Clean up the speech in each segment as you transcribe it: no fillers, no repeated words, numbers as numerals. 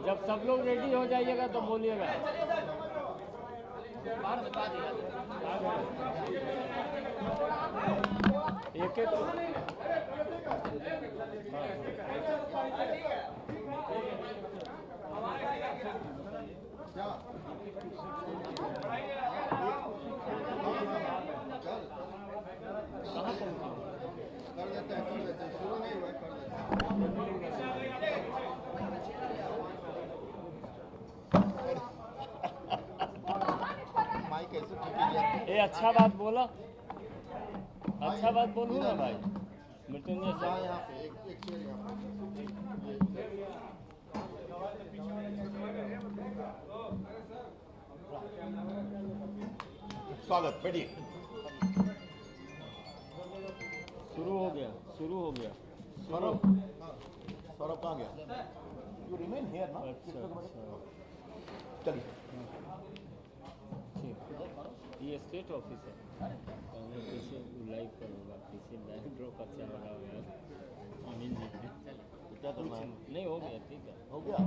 जब सब लोग रेडी हो जाइएगा तो बोलिएगा। एक एक कर देते हैं शुरू नहीं हुआ कर देते माइक कैसे ये अच्छा बात बोला, अच्छा बात बोलूँ ना भाई। मृत्युंजय साहब यहाँ पे एक चेयर यहाँ पे स्वागत बैठिए। शुरू हो गया। सौरभ कहाँ गया? यू रिमेन हियर ना? चलिए ठीक, ये स्टेट ऑफिस है। पीछे लाइव पर होगा, पीछे लाइव ड्रॉ का अच्छा लगा हुआ है। अमीन जी क्या करना है? नहीं हो गया, ठीक है हो गया।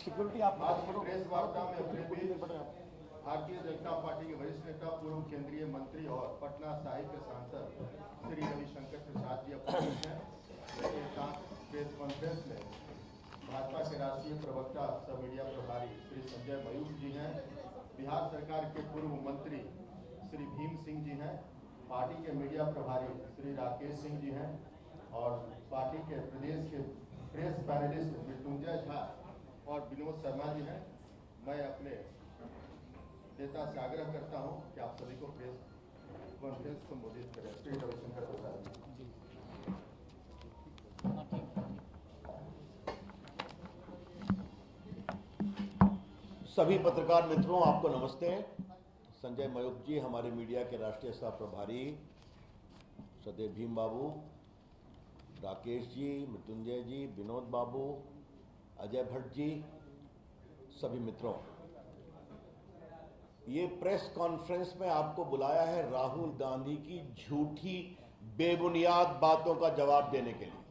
सिक्योरिटी आप प्रेस वार्ता में भारतीय जनता पार्टी के वरिष्ठ नेता पूर्व केंद्रीय मंत्री और पटना साहिब के सांसद श्री रविशंकर प्रसाद जी उपस्थित हैं। इसके साथ प्रेस कॉन्फ्रेंस में भाजपा के राष्ट्रीय प्रवक्ता सह मीडिया प्रभारी श्री संजय मयूख जी हैं, बिहार सरकार के पूर्व मंत्री श्री भीम सिंह जी हैं, पार्टी के मीडिया प्रभारी श्री राकेश सिंह जी हैं और पार्टी के प्रदेश के प्रेस पैनलिस्ट मृत्युंजय झा और विनोद शर्मा जी हैं। मैं अपने नेता से आग्रह करता हूं कि आप सभी को प्रेस कॉन्फ्रेंस संबोधित करें। श्री रविशंकर प्रसाद जी। सभी पत्रकार मित्रों, आपको नमस्ते। संजय मयूख जी हमारे मीडिया के राष्ट्रीय सह प्रभारी, सदैव भीम बाबू, राकेश जी, मृत्युंजय जी, विनोद बाबू, अजय भट्ट जी, सभी मित्रों, ये प्रेस कॉन्फ्रेंस में आपको बुलाया है राहुल गांधी की झूठी बेबुनियाद बातों का जवाब देने के लिए।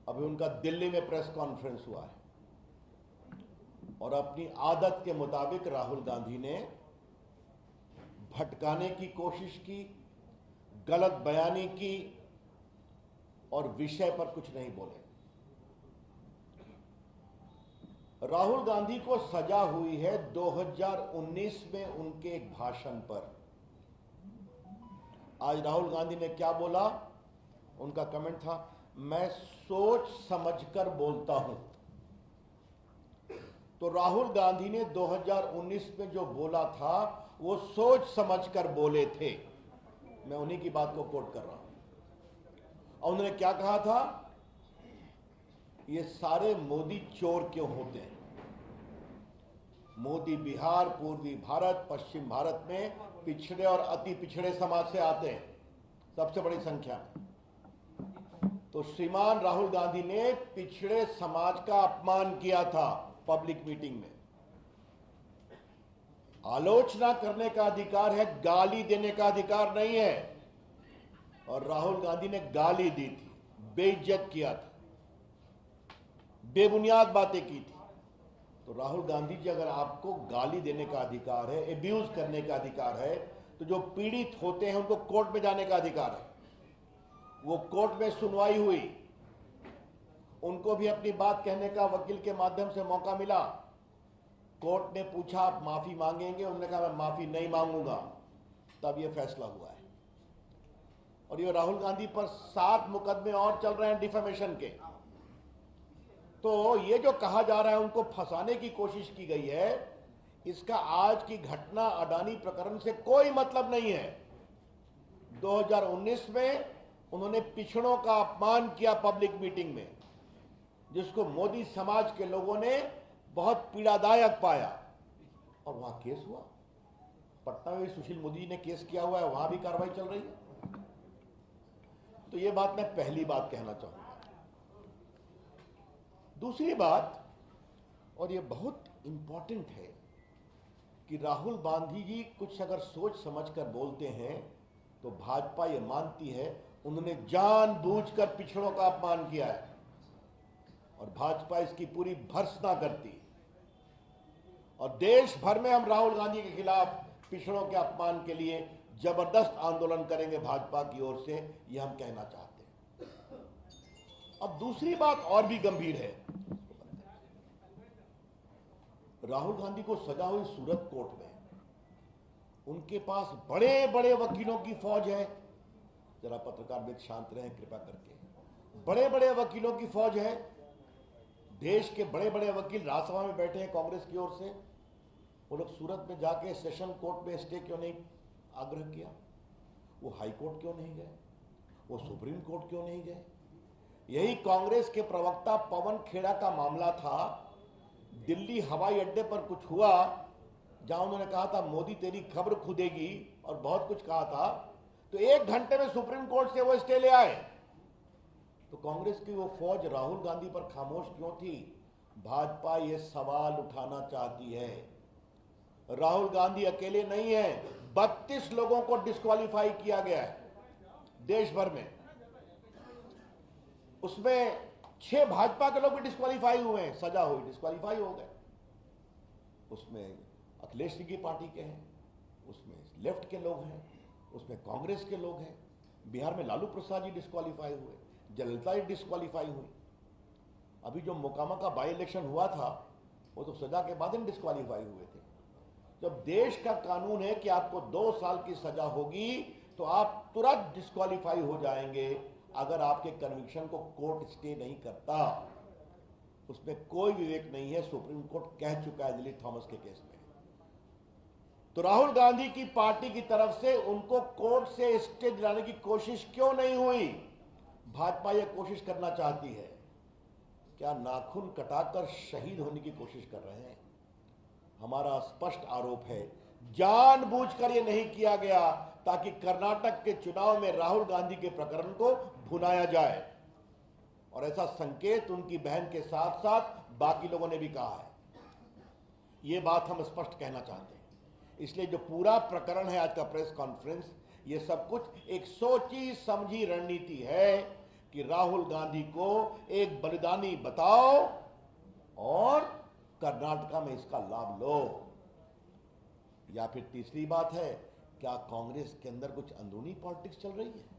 अभी उनका दिल्ली में प्रेस कॉन्फ्रेंस हुआ है और अपनी आदत के मुताबिक राहुल गांधी ने भटकाने की कोशिश की, गलत बयानी की और विषय पर कुछ नहीं बोले। राहुल गांधी को सजा हुई है 2019 में उनके एक भाषण पर। आज राहुल गांधी ने क्या बोला? उनका कमेंट था, मैं सोच समझकर बोलता हूं। तो राहुल गांधी ने 2019 में जो बोला था वो सोच समझकर बोले थे। मैं उन्हीं की बात को कोट कर रहा हूं। और उन्होंने क्या कहा था? ये सारे मोदी चोर क्यों होते हैं? मोदी बिहार, पूर्वी भारत, पश्चिम भारत में पिछड़े और अति पिछड़े समाज से आते हैं, सबसे बड़ी संख्या। तो श्रीमान राहुल गांधी ने पिछड़े समाज का अपमान किया था पब्लिक मीटिंग में। आलोचना करने का अधिकार है, गाली देने का अधिकार नहीं है। और राहुल गांधी ने गाली दी थी, बेइज्जत किया था, बेबुनियाद बातें की थी। तो राहुल गांधी जी, अगर आपको गाली देने का अधिकार है, एब्यूज करने का अधिकार है, तो जो पीड़ित होते हैं उनको कोर्ट में जाने का अधिकार है। वो कोर्ट में सुनवाई हुई, उनको भी अपनी बात कहने का वकील के माध्यम से मौका मिला। कोर्ट ने पूछा आप माफी मांगेंगे? उन्होंने कहा मैं माफी नहीं मांगूंगा। तब यह फैसला हुआ है। और ये राहुल गांधी पर 7 मुकदमे और चल रहे हैं डिफेमेशन के। तो ये जो कहा जा रहा है उनको फंसाने की कोशिश की गई है, इसका आज की घटना अडानी प्रकरण से कोई मतलब नहीं है। 2019 में उन्होंने पिछड़ों का अपमान किया पब्लिक मीटिंग में, जिसको मोदी समाज के लोगों ने बहुत पीड़ादायक पाया। और वहां केस हुआ। पटना में सुशील मोदी ने केस किया हुआ है, वहां भी कार्रवाई चल रही है। तो ये बात मैं पहली बात कहना चाहूंगा। दूसरी बात, और ये बहुत इंपॉर्टेंट है, कि राहुल गांधी जी कुछ अगर सोच समझकर बोलते हैं तो भाजपा ये मानती है उन्होंने जानबूझकर पिछड़ों का अपमान किया है और भाजपा इसकी पूरी भर्त्सना करती। और देश भर में हम राहुल गांधी के खिलाफ पिछड़ों के अपमान के लिए जबरदस्त आंदोलन करेंगे भाजपा की ओर से, यह हम कहना चाहते हैं। अब दूसरी बात और भी गंभीर है। राहुल गांधी को सजा हुई सूरत कोर्ट में उनके पास बड़े बड़े वकीलों की फौज है। जरा पत्रकार भी शांत रहें कृपया करके। बड़े बड़े वकीलों की फौज है। देश के बड़े बड़े वकील राज्यसभा में बैठे हैं कांग्रेस की ओर से। वो लोग सूरत में जाके सेशन कोर्ट में स्टे क्यों नहीं आग्रह किया? वो हाई कोर्ट क्यों नहीं गए? वो सुप्रीम कोर्ट क्यों नहीं गए? यही कांग्रेस के प्रवक्ता पवन खेड़ा का मामला था। दिल्ली हवाई अड्डे पर कुछ हुआ जहां उन्होंने कहा था मोदी तेरी खबर खुदेगी और बहुत कुछ कहा था, तो 1 घंटे में सुप्रीम कोर्ट से वो स्टे ले आए। तो कांग्रेस की वो फौज राहुल गांधी पर खामोश क्यों थी? भाजपा ये सवाल उठाना चाहती है। राहुल गांधी अकेले नहीं है, 32 लोगों को डिस्क्वालीफाई किया गया है देश भर में। उसमें 6 भाजपा के लोग भी डिस्क्वालीफाई हुए हैं, सजा हुई, डिस्क्वालीफाई हो गए। उसमें अखिलेश सिंह की पार्टी के हैं, उसमें लेफ्ट के लोग हैं, उसमें कांग्रेस के लोग हैं। बिहार में लालू प्रसाद जी डिस्क्वालीफाई हुए, जयललिता जी डिस्क्वालीफाई हुई। अभी जो मोकामा का बाई इलेक्शन हुआ था वो तो सजा के बाद ही डिस्क्वालीफाई हुए थे। जब देश का कानून है कि आपको 2 साल की सजा होगी तो आप तुरंत डिस्क्वालीफाई हो जाएंगे अगर आपके कन्विक्शन को कोर्ट स्टे नहीं करता। उसमें कोई विवेक नहीं है, सुप्रीम कोर्ट कह चुका है दिलीप थॉमस के केस में। तो राहुल गांधी की पार्टी की तरफ से उनको कोर्ट से स्टे दिलाने की कोशिश क्यों नहीं हुई? भाजपा यह कोशिश करना चाहती है। क्या नाखून कटाकर शहीद होने की कोशिश कर रहे हैं? हमारा स्पष्ट आरोप है जानबूझकर यह नहीं किया गया ताकि कर्नाटक के चुनाव में राहुल गांधी के प्रकरण को भुनाया जाए। और ऐसा संकेत उनकी बहन के साथ साथ बाकी लोगों ने भी कहा है। यह बात हम स्पष्ट कहना चाहते हैं। इसलिए जो पूरा प्रकरण है आज का प्रेस कॉन्फ्रेंस, ये सब कुछ एक सोची समझी रणनीति है कि राहुल गांधी को एक बलिदानी बताओ और कर्नाटका में इसका लाभ लो। या फिर तीसरी बात है, क्या कांग्रेस के अंदर कुछ अंदरूनी पॉलिटिक्स चल रही है?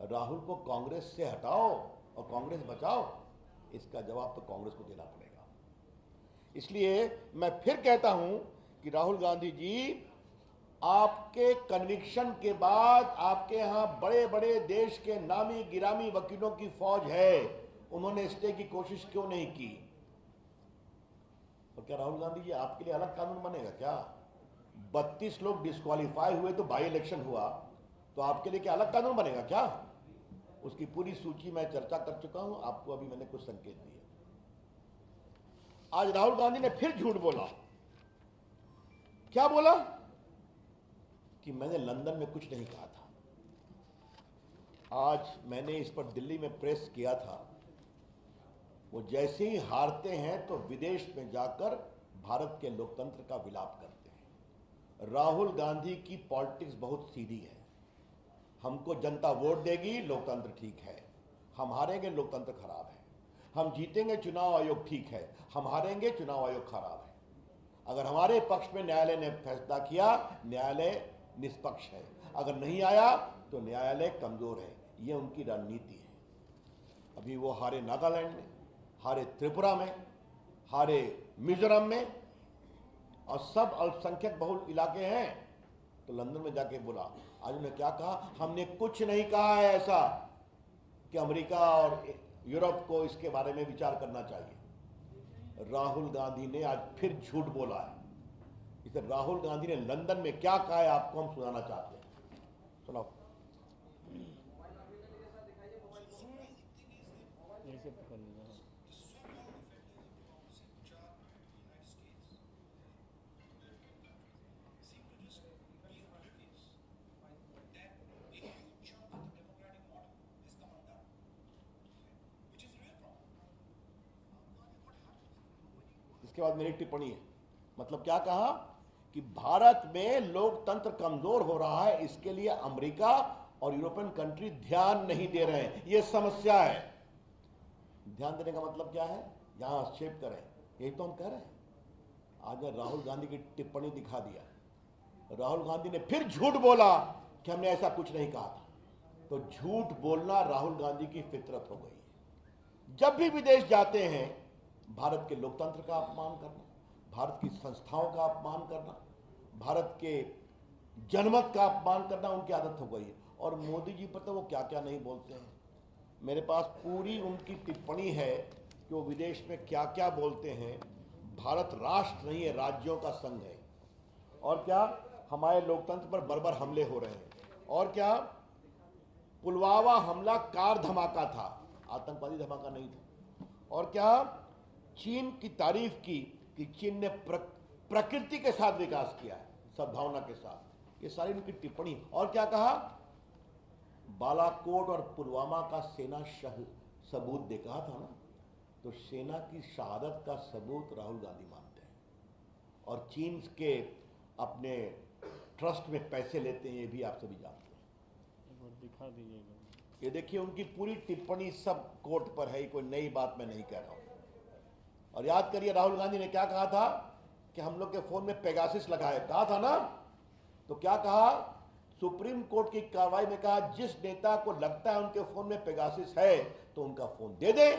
राहुल को कांग्रेस से हटाओ और कांग्रेस बचाओ। इसका जवाब तो कांग्रेस को देना पड़ेगा। इसलिए मैं फिर कहता हूं कि राहुल गांधी जी, आपके कन्विक्शन के बाद आपके यहां बड़े बड़े देश के नामी गिरामी वकीलों की फौज है, उन्होंने स्टे की कोशिश क्यों नहीं की? और क्या राहुल गांधी जी आपके लिए अलग कानून बनेगा क्या? 32 लोग डिस्क्वालीफाई हुए तो बाई इलेक्शन हुआ, तो आपके लिए क्या अलग कानून बनेगा क्या? उसकी पूरी सूची मैं चर्चा कर चुका हूं, आपको अभी मैंने कुछ संकेत दिए। आज राहुल गांधी ने फिर झूठ बोला। क्या बोला? कि मैंने लंदन में कुछ नहीं कहा था। आज मैंने इस पर दिल्ली में प्रेस किया था। वो जैसे ही हारते हैं तो विदेश में जाकर भारत के लोकतंत्र का विलाप करते हैं। राहुल गांधी की पॉलिटिक्स बहुत सीधी है। हमको जनता वोट देगी, लोकतंत्र ठीक है। हम हारेंगे, लोकतंत्र खराब है। हम जीतेंगे, चुनाव आयोग ठीक है। हम हारेंगे, चुनाव आयोग खराब है। अगर हमारे पक्ष में न्यायालय ने फैसला किया, न्यायालय निष्पक्ष है। अगर नहीं आया तो न्यायालय कमजोर है। यह उनकी रणनीति है। अभी वो हारे नागालैंड में, हारे त्रिपुरा में, हारे मिजोरम में, और सब अल्पसंख्यक बहुल इलाके हैं। तो लंदन में जाके बोला। आज उन्होंने क्या कहा? हमने कुछ नहीं कहा है ऐसा कि अमेरिका और यूरोप को इसके बारे में विचार करना चाहिए। राहुल गांधी ने आज फिर झूठ बोला है। इसे राहुल गांधी ने लंदन में क्या कहा है आपको हम सुनाना चाहते हैं। सुनाओ। ऐसे पकड़ लीजिए। इसके बाद मेरी टिप्पणी है। मतलब क्या कहा कि भारत में लोकतंत्र कमजोर हो रहा है, इसके लिए अमेरिका और यूरोपियन कंट्री ध्यान नहीं दे रहे हैं, यह समस्या है। ध्यान देने का मतलब क्या है, यहां हस्तक्षेप करें, यही तो हम कह रहे हैं। आज ने राहुल गांधी की टिप्पणी दिखा दिया, राहुल गांधी ने फिर झूठ बोला कि हमने ऐसा कुछ नहीं कहा था। तो झूठ बोलना राहुल गांधी की फितरत हो गई है। जब भी विदेश जाते हैं, भारत के लोकतंत्र का अपमान करना, भारत की संस्थाओं का अपमान करना, भारत के जनमत का अपमान करना उनकी आदत हो गई है। और मोदी जी पर तो वो क्या क्या नहीं बोलते हैं। मेरे पास पूरी उनकी टिप्पणी है कि वो विदेश में क्या क्या बोलते हैं। भारत राष्ट्र नहीं है, राज्यों का संघ है। और क्या हमारे लोकतंत्र पर बर्बर हमले हो रहे हैं। और क्या पुलवामा हमला कार धमाका था, आतंकवादी धमाका नहीं था। और क्या चीन की तारीफ की कि चीन ने प्रकृति के साथ विकास किया है, सद्भावना के साथ। ये सारी उनकी टिप्पणी। और क्या कहा, बालाकोट और पुलवामा का सेना सबूत दे कहा था ना, तो सेना की शहादत का सबूत राहुल गांधी मानते हैं। और चीन के अपने ट्रस्ट में पैसे लेते हैं, ये भी आप सभी जानते हैं। एक बार दिखा दीजिएगा। ये देखिए उनकी पूरी टिप्पणी सब कोर्ट पर है, कोई नई बात मैं नहीं कह रहा हूं। और याद करिए राहुल गांधी ने क्या कहा था कि हम लोग के फोन में पेगासिस लगाए, कहा था ना। तो क्या कहा, सुप्रीम कोर्ट की कार्रवाई में कहा जिस नेता को लगता है उनके फोन में पेगासिस है तो उनका फोन दे दे।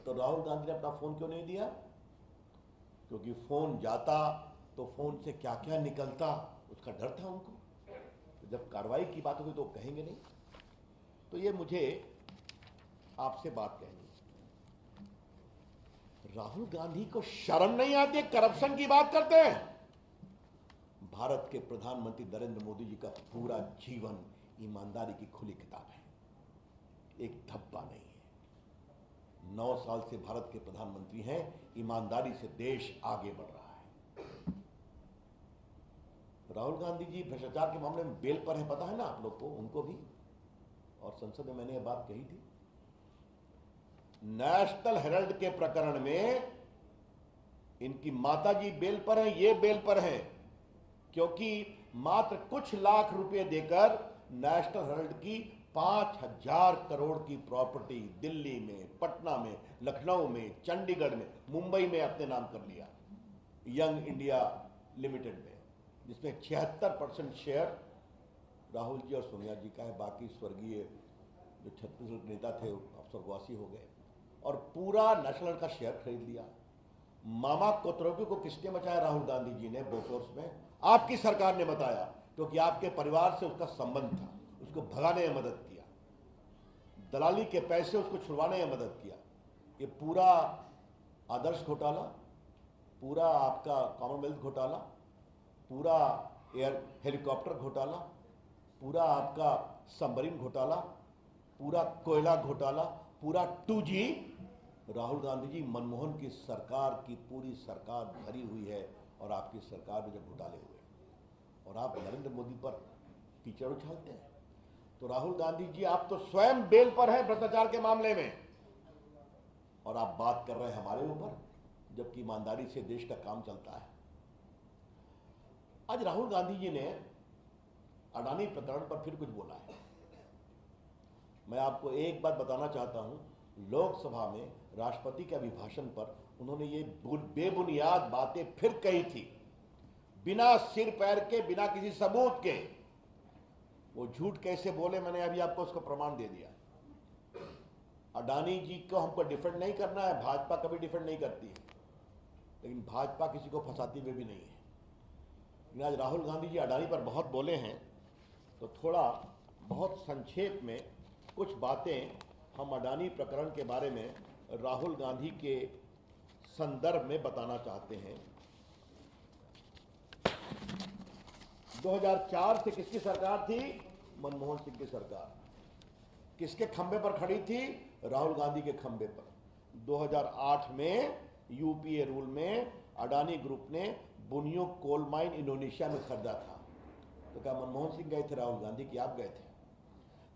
तो राहुल गांधी ने अपना फोन क्यों नहीं दिया? क्योंकि फोन जाता तो फोन से क्या क्या निकलता उसका डर था उनको। तो जब कार्रवाई की बात होगी तो कहेंगे नहीं। तो ये मुझे आपसे बात कहनी, राहुल गांधी को शर्म नहीं आती, करप्शन की बात करते हैं। भारत के प्रधानमंत्री नरेंद्र मोदी जी का पूरा जीवन ईमानदारी की खुली किताब है, एक धब्बा नहीं है। 9 साल से भारत के प्रधानमंत्री हैं, ईमानदारी से देश आगे बढ़ रहा है। राहुल गांधी जी भ्रष्टाचार के मामले में बेल पर है, पता है ना आप लोग को, उनको भी। और संसद में मैंने यह बात कही थी। नेशनल हेराल्ड के प्रकरण में इनकी माताजी बेल पर हैं, ये बेल पर हैं, क्योंकि मात्र कुछ लाख रुपए देकर नेशनल हेराल्ड की 5000 करोड़ की प्रॉपर्टी दिल्ली में, पटना में, लखनऊ में, चंडीगढ़ में, मुंबई में अपने नाम कर लिया, यंग इंडिया लिमिटेड में, जिसमें 76% शेयर राहुल जी और सोनिया जी का है। बाकी स्वर्गीय जो छत्तीसगढ़ के नेता थे अब स्वर्गवासी हो गए। और पूरा नेशनल का शेयर खरीद लिया। मामा कोतरोगी को किसने बचाया? राहुल गांधी जी ने बोफोर्स में। आपकी सरकार ने बताया, क्योंकि आपके परिवार से उसका संबंध था, उसको भगाने में मदद किया, दलाली के पैसे उसको छुड़वाने में मदद किया। ये पूरा आदर्श घोटाला, पूरा आपका कॉमनवेल्थ घोटाला, पूरा एयर हेलीकॉप्टर घोटाला, पूरा आपका सबमरीन घोटाला, पूरा कोयला घोटाला, पूरा 2G राहुल गांधी जी मनमोहन की सरकार की पूरी सरकार भरी हुई है। और आपकी सरकार में जब घोटाले हुए और आप नरेंद्र मोदी पर कीचड़ उछालते हैं, तो राहुल गांधी जी आप तो स्वयं बेल पर हैं भ्रष्टाचार के मामले में, और आप बात कर रहे हैं हमारे ऊपर, जबकि ईमानदारी से देश का काम चलता है। आज राहुल गांधी जी ने अडानी प्रकरण पर फिर कुछ बोला है। मैं आपको एक बात बताना चाहता हूं, लोकसभा में राष्ट्रपति के अभिभाषण पर उन्होंने ये बेबुनियाद बातें फिर कही थी, बिना सिर पैर के, बिना किसी सबूत के। वो झूठ कैसे बोले, मैंने अभी आपको उसका प्रमाण दे दिया। अडानी जी को हमको डिफेंड नहीं करना है, भाजपा कभी डिफेंड नहीं करती है, लेकिन भाजपा किसी को फंसाती हुई भी नहीं है। लेकिन आज राहुल गांधी जी अडानी पर बहुत बोले हैं, तो थोड़ा बहुत संक्षेप में कुछ बातें हम अडानी प्रकरण के बारे में राहुल गांधी के संदर्भ में बताना चाहते हैं। 2004 से किसकी सरकार थी? मनमोहन सिंह की सरकार। किसके खंबे पर खड़ी थी? राहुल गांधी के खंबे पर। 2008 में यूपीए रूल में अडानी ग्रुप ने बुनियो कोल माइन इंडोनेशिया में खरीदा था। तो क्या मनमोहन सिंह गए थे, राहुल गांधी की आप गए थे?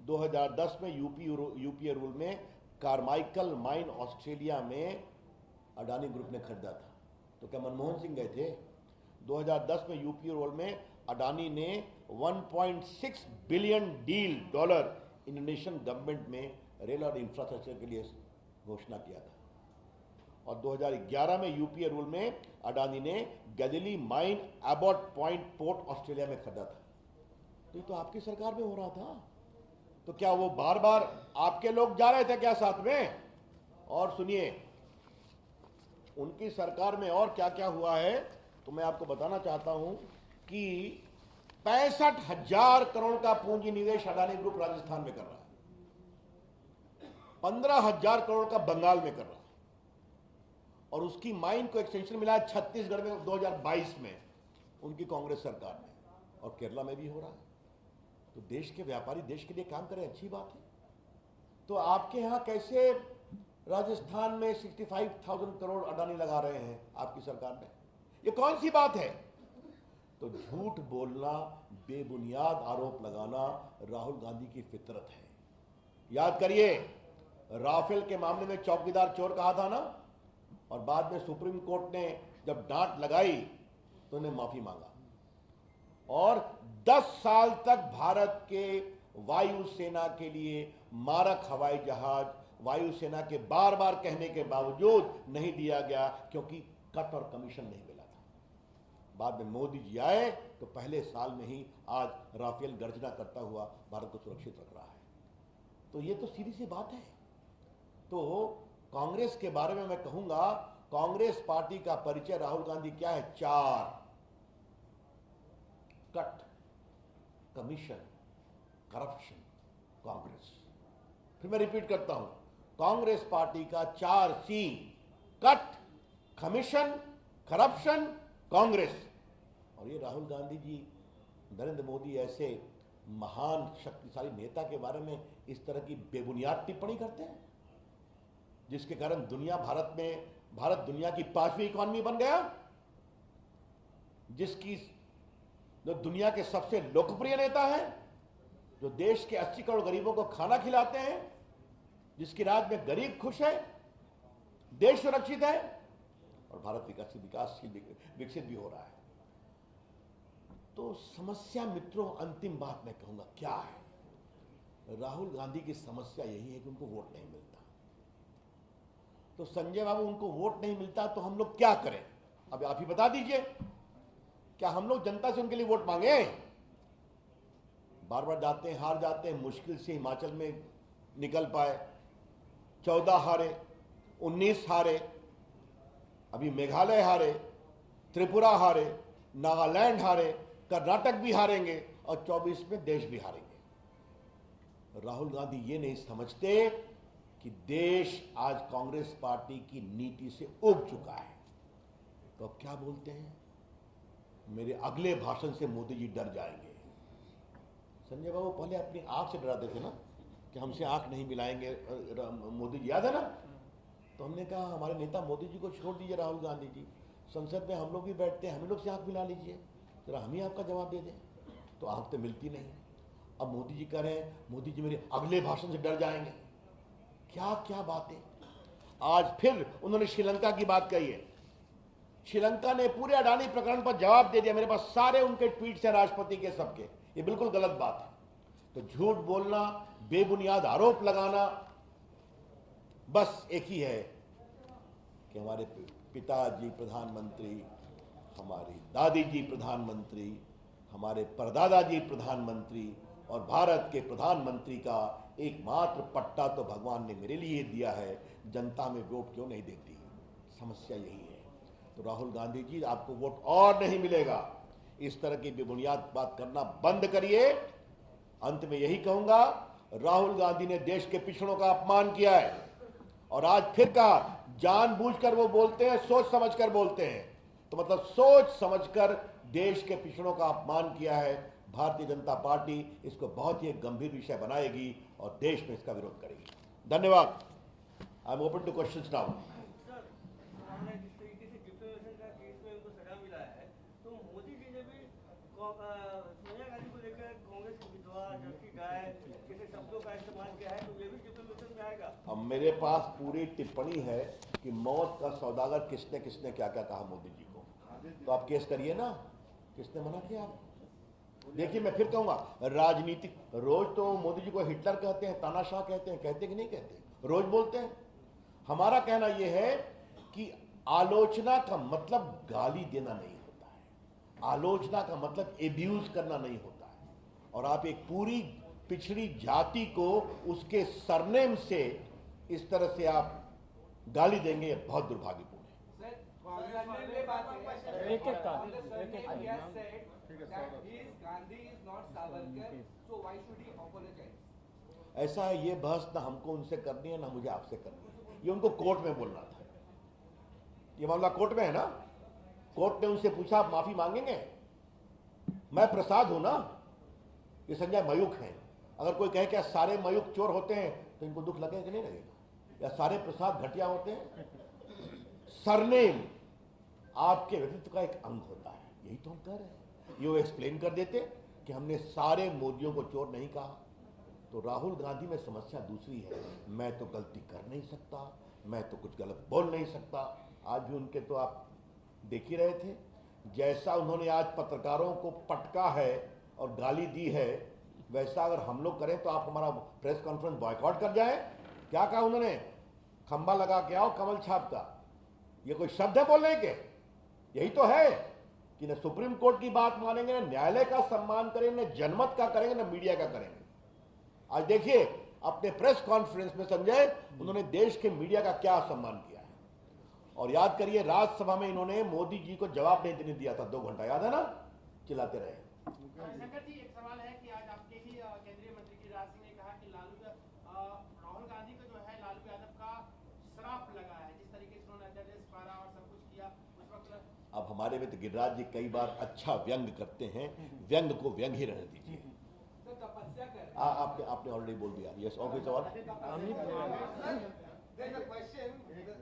2010 में यूपीए रूल में कार्माइकल माइन ऑस्ट्रेलिया में अडानी ग्रुप ने खरीदा था। तो क्या मनमोहन सिंह गए थे? 2010 में यूपीए रोल में अडानी ने 1.6 बिलियन डॉलर इंडोनेशियन गवर्नमेंट में रेल और इंफ्रास्ट्रक्चर के लिए घोषणा किया था। और 2011 में यूपीए रूल में अडानी ने Galilee mine Abbot Point port Australia में खरीदा था। तो ये तो आपकी सरकार में हो रहा था। तो क्या वो बार बार आपके लोग जा रहे थे क्या साथ में? और सुनिए, उनकी सरकार में और क्या क्या हुआ है तो मैं आपको बताना चाहता हूं कि 65,000 करोड़ का पूंजी निवेश अडानी ग्रुप राजस्थान में कर रहा है, 15,000 करोड़ का बंगाल में कर रहा है, और उसकी माइन को एक्सटेंशन मिला है छत्तीसगढ़ में 2022 में उनकी कांग्रेस सरकार में, और केरला में भी हो रहा है। तो देश के व्यापारी देश के लिए काम करें, अच्छी बात है। तो आपके यहां कैसे राजस्थान में 65,000 करोड़ अडानी लगा रहे हैं आपकी सरकार में? ये कौन सी बात है? तो झूठ बोलना, बेबुनियाद आरोप लगाना राहुल गांधी की फितरत है। याद करिए, राफेल के मामले में चौकीदार चोर कहा था ना, और बाद में सुप्रीम कोर्ट ने जब डांट लगाई तो उन्हें माफी मांगा, और 10 साल तक भारत के वायुसेना के लिए मारक हवाई जहाज वायुसेना के बार बार कहने के बावजूद नहीं दिया गया, क्योंकि कट और कमीशन नहीं मिला था। बाद में मोदी जी आए तो पहले साल में ही आज राफेल गर्जना करता हुआ भारत को सुरक्षित रख रहा है। तो ये तो सीधी सी बात है। तो कांग्रेस के बारे में मैं कहूंगा, कांग्रेस पार्टी का परिचय राहुल गांधी क्या है? 4: कट, कमीशन, करप्शन, कांग्रेस। फिर मैं रिपीट करता हूं, कांग्रेस पार्टी का 4C: cut, commission, corruption, Congress. और ये राहुल गांधी जी, नरेंद्र मोदी ऐसे महान शक्तिशाली नेता के बारे में इस तरह की बेबुनियाद टिप्पणी करते हैं, जिसके कारण भारत दुनिया की 5वीं इकॉनमी बन गया, जो दुनिया के सबसे लोकप्रिय नेता है, जो देश के 80 करोड़ गरीबों को खाना खिलाते हैं, जिसके राज्य में गरीब खुश है, देश सुरक्षित है, और भारत विकसित भी हो रहा है। तो समस्या मित्रों, अंतिम बात मैं कहूंगा क्या है? राहुल गांधी की समस्या यही है कि उनको वोट नहीं मिलता। तो संजय बाबू, उनको वोट नहीं मिलता तो हम लोग क्या करें? अब आप ही बता दीजिए, क्या हम लोग जनता से उनके लिए वोट मांगे? बार बार जाते हैं, हार जाते हैं। मुश्किल से हिमाचल में निकल पाए, 14 हारे, 19 हारे, अभी मेघालय हारे, त्रिपुरा हारे, नागालैंड हारे, कर्नाटक भी हारेंगे, और 24 में देश भी हारेंगे। राहुल गांधी ये नहीं समझते कि देश आज कांग्रेस पार्टी की नीति से उब चुका है। तो अब क्या बोलते हैं? मेरे अगले भाषण से मोदी जी डर जाएंगे। संजय बाबू पहले अपनी आंख से डराते थे ना, कि हमसे आंख नहीं मिलाएंगे मोदी जी, याद है ना? तो हमने कहा हमारे नेता मोदी जी को छोड़ दीजिए, राहुल गांधी जी, संसद में हम लोग भी बैठते हैं, हम लोग से आंख मिला लीजिए, जरा हम ही आपका जवाब दे दें। तो आंख तो मिलती नहीं। अब मोदी जी कह रहे हैं मोदी जी मेरे अगले भाषण से डर जाएंगे। क्या क्या बातें। आज फिर उन्होंने श्रीलंका की बात कही है। श्रीलंका ने पूरे अडानी प्रकरण पर जवाब दे दिया, मेरे पास सारे उनके ट्वीट्स हैं राष्ट्रपति के सबके। ये बिल्कुल गलत बात है। तो झूठ बोलना, बेबुनियाद आरोप लगाना, बस एक ही है कि हमारे पिताजी प्रधानमंत्री, हमारी दादी जी प्रधानमंत्री, हमारे परदादा जी प्रधानमंत्री, और भारत के प्रधानमंत्री का एकमात्र पट्टा तो भगवान ने मेरे लिए दिया है, जनता में वोट क्यों नहीं देती? समस्या यही है। तो राहुल गांधी जी, आपको वोट और नहीं मिलेगा। इस तरह की बेबुनियाद बात करना बंद करिए। अंत में यही कहूंगा, राहुल गांधी ने देश के पिछड़ों का अपमान किया है, और आज फिर कहा जानबूझकर वो बोलते हैं, सोच समझकर बोलते हैं। तो मतलब सोच समझकर देश के पिछड़ों का अपमान किया है। भारतीय जनता पार्टी इसको बहुत ही गंभीर विषय बनाएगी और देश में इसका विरोध करेगी। धन्यवाद। I am open two questions now. अब मेरे पास पूरी टिप्पणी है कि मौत का सौदागर किसने किसने क्या क्या कहा मोदी जी को। तो आप केस करिए ना, किसने मना किया आप? देखिए मैं फिर कहूंगा, राजनीतिक रोज तो मोदी जी को हिटलर कहते हैं, तानाशाह कहते हैं कि नहीं कहते? रोज बोलते हैं। हमारा कहना यह है कि आलोचना का मतलब गाली देना नहीं होता है, आलोचना का मतलब एब्यूज करना नहीं होता है। और आप एक पूरी पिछड़ी जाति को उसके सरनेम से इस तरह से आप गाली देंगे, यह बहुत दुर्भाग्यपूर्ण है। एक एक का ऐसा है, ये बहस ना हमको उनसे करनी है ना मुझे आपसे करनी है, ये उनको कोर्ट में बोलना था। ये मामला कोर्ट में है ना, कोर्ट ने उनसे पूछा आप माफी मांगेंगे? मैं प्रसाद हूं ना, ये संजय मयूख हैं। अगर कोई कहे कि सारे मयूख चोर होते हैं तो इनको दुख लगेगा कि नहीं लगेगा? या सारे प्रसाद घटिया होते हैं? सरनेम आपके व्यक्तित्व का एक अंग होता है, यही तो हम कह रहे हैं। ये वो एक्सप्लेन कर देते कि हमने सारे मोदियों को चोर नहीं कहा। तो राहुल गांधी में समस्या दूसरी है, मैं तो गलती कर नहीं सकता, मैं तो कुछ गलत बोल नहीं सकता। आज भी उनके तो आप देख ही रहे थे, जैसा उन्होंने आज पत्रकारों को पटका है और गाली दी है, वैसा अगर हम लोग करें तो आप हमारा प्रेस कॉन्फ्रेंस बॉयकॉट कर जाए। क्या कहा उन्होंने? खंबा लगा के आओ कमल छाप का। ये कोई शब्द है बोलने के? यही तो है कि न सुप्रीम कोर्ट की बात मानेंगे, न न्यायालय का सम्मान करेंगे, न जनमत का करेंगे, न मीडिया का करेंगे। आज देखिए अपने प्रेस कॉन्फ्रेंस में संजय, उन्होंने देश के मीडिया का क्या सम्मान किया है। और याद करिए राज्यसभा में इन्होंने मोदी जी को जवाब नहीं देने दिया था 2 घंटा, याद है ना? चिल्लाते रहे। शंकर जी, एक सवाल है कि आज आपके ही केंद्रीय मंत्री गिरिराज सिंह ने कहा कि राहुल गांधी का जो है लालू यादव का श्राप लगा है, जिस तरीके से उन्होंने अध्यादेश पारा और सब कुछ किया उस वक्त। अब हमारे में तो गिरिराज जी कई बार अच्छा व्यंग करते हैं, व्यंग को व्यंग ही रहने दीजिए। आपने ऑलरेडी बोल दिया। यस, ऑफिस और There's a question.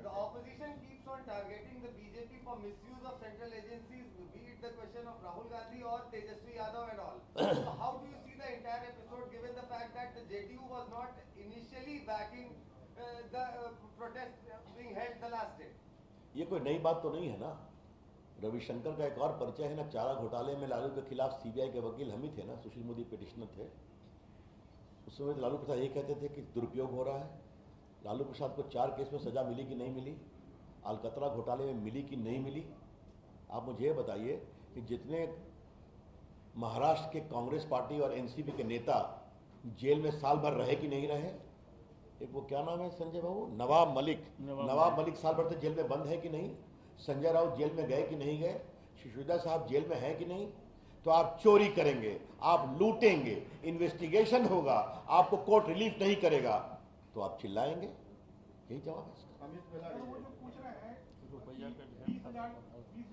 The opposition keeps on targeting the BJP for misuse of central agencies, be it the question of Rahul Gandhi or Tejaswi Yadav and all. So how do you see the entire episode, given the fact that the JDU was not initially backing the protest being held the last day? ये कोई नई बात तो नहीं है ना। रविशंकर का एक और परिचय है ना, चारा घोटाले में लालू के खिलाफ सीबीआई के वकील हम ही थे ना, सुशील मोदी पिटिशनर थे। उस समय लालू प्रसाद ये कहते थे कि दुरुपयोग हो रहा है। लालू प्रसाद को 4 केस में सजा मिली कि नहीं मिली? अलकतरा घोटाले में मिली कि नहीं मिली? आप मुझे ये बताइए कि जितने महाराष्ट्र के कांग्रेस पार्टी और एनसीपी के नेता जेल में साल भर रहे कि नहीं रहे? एक वो क्या नाम है संजय बाबू, नवाब मलिक साल भर से जेल में बंद है कि नहीं? संजय राउत जेल में गए कि नहीं गए? सिसोदिया साहब जेल में है कि नहीं? तो आप चोरी करेंगे, आप लूटेंगे, इन्वेस्टिगेशन होगा, आपको कोर्ट रिलीफ नहीं करेगा तो आप चिल्लाएंगे? यही जवाब है इसका।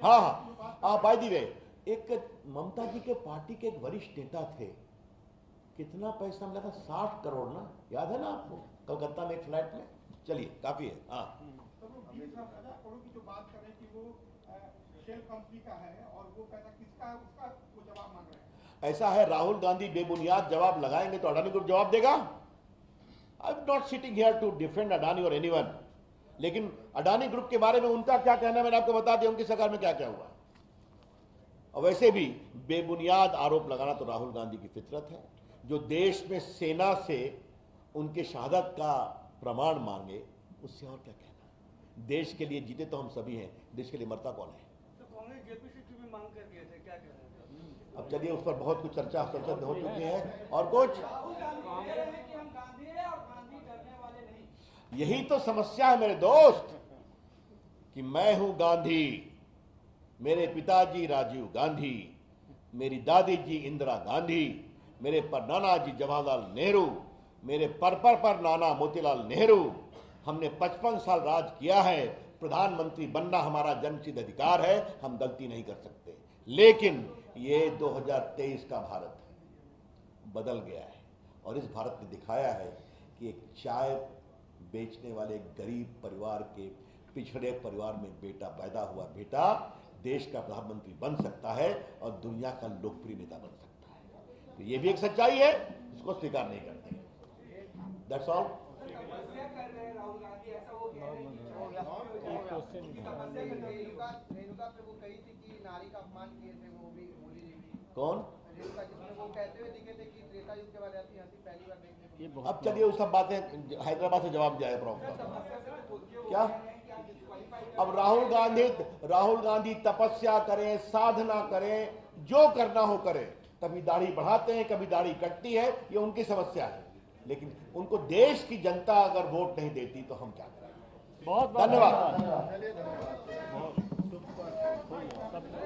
हाँ, बाय द वे, एक ममता जी के पार्टी के एक वरिष्ठ नेता थे, कितना पैसा मिला था? 60 करोड़ ना, याद है ना आपको? कलकत्ता में एक फ्लैट में। चलिए काफी है। हाँ, करोड़ की जो बात कर रहे हैं कि वो शेल कंपनी का है और वो पैसा किसका है, उसका वो जवाब मांग रहे हैं। ऐसा है, राहुल गांधी बेबुनियाद जवाब लगाएंगे तो अडानी ग्रुप जवाब देगा। I am not sitting here to defend Adani और एनीवन, लेकिन अडानी ग्रुप के बारे में उनका क्या कहना है मैंने आपको बता दिया, उनकी सरकार में क्या क्या हुआ। और वैसे भी बेबुनियाद आरोप लगाना तो राहुल गांधी की फितरत है। जो देश में सेना से उनके शहादत का प्रमाण मांगे, उससे और क्या कहना। देश के लिए जीते तो हम सभी हैं, देश के लिए मरता कौन है? तो कांग्रेस जेपीसी की भी मांग कर दिए थे, क्या कह रहे हैं? अब चलिए उस पर बहुत कुछ चर्चा संसद हो चुकी है। और कुछ यही तो समस्या है मेरे दोस्त, कि मैं हूं गांधी, मेरे पिताजी राजीव गांधी, मेरी दादी जी इंदिरा गांधी, मेरे पर नाना जी जवाहरलाल नेहरू, मेरे पर नाना मोतीलाल नेहरू। हमने 55 साल राज किया है। प्रधानमंत्री बनना हमारा जन्मसिद्ध अधिकार है, हम गलती नहीं कर सकते। लेकिन ये 2023 का भारत है, बदल गया है। और इस भारत ने दिखाया है कि एक चाय बेचने वाले गरीब परिवार के, पिछड़े परिवार में बेटा पैदा हुआ बेटा देश का प्रधानमंत्री बन सकता है और दुनिया का लोकप्रिय नेता बन सकता है। तो ये भी एक सच्चाई है, इसको स्वीकार नहीं करते। That's all. नारी का अपमान किए थे, वो भी मोदी जी की, कौन? जिसमें वो कहते हुए दिखे थे कि त्रेता युग के बाद ऐसी हंसी पहली बार देखने को ये मिली। बहुत अब चलिए उस सब बातें हैदराबाद से जवाब दिया है प्रॉब्लम क्या? अब राहुल गांधी तपस्या करें, साधना करें, जो करना हो करें। कभी दाढ़ी बढ़ाते हैं, कभी दाढ़ी कटती है, ये उनकी समस्या है, लेकिन उनको देश की जनता अगर वोट नहीं देती तो हम क्या करें? बहुत धन्यवाद। बहुत